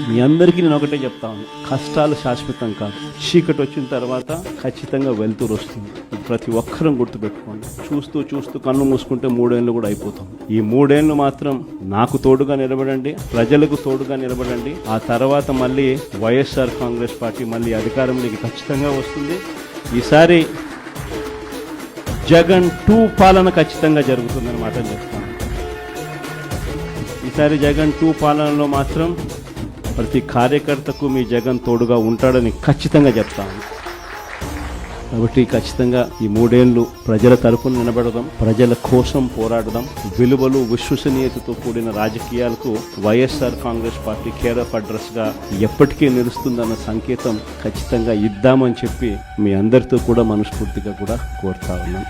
మీ అందరికీ నేను ఒకటే చెప్తాను, కష్టాలు శాశ్వతం కాదు. చీకటి వచ్చిన తర్వాత ఖచ్చితంగా వెలుతురు వస్తుంది. ప్రతి ఒక్కరం గుర్తుపెట్టుకోండి. చూస్తూ చూస్తూ కన్ను మూసుకుంటే 3 ఏళ్ళు కూడా అయిపోతాం. ఈ 3 ఏళ్ళు మాత్రం నాకు తోడుగా నిలబడండి, ప్రజలకు తోడుగా నిలబడండి. ఆ తర్వాత మళ్ళీ వైఎస్ఆర్ కాంగ్రెస్ పార్టీ మళ్ళీ అధికారంలోకి ఖచ్చితంగా వస్తుంది. ఈసారి జగన్ 2 పాలన ఖచ్చితంగా జరుగుతుందని మాట చెప్తాను. ఈసారి జగన్ 2 పాలనలో మాత్రం ప్రతి కార్యకర్తకు మీ జగన్ తోడుగా ఉంటాడని ఖచ్చితంగా చెప్తాను. కాబట్టి ఖచ్చితంగా ఈ 3 ఏళ్ళు ప్రజల తరపున నిలబడదాం, ప్రజల కోసం పోరాడదాం. విలువలు విశ్వసనీయతతో కూడిన రాజకీయాలకు YSR Congress party care of అడ్రస్గా ఎప్పటికీ నిలుస్తుందన్న సంకేతం ఖచ్చితంగా ఇద్దామని చెప్పి మీ అందరితో కూడా మనస్ఫూర్తిగా కూడా కోరుతా ఉన్నాను.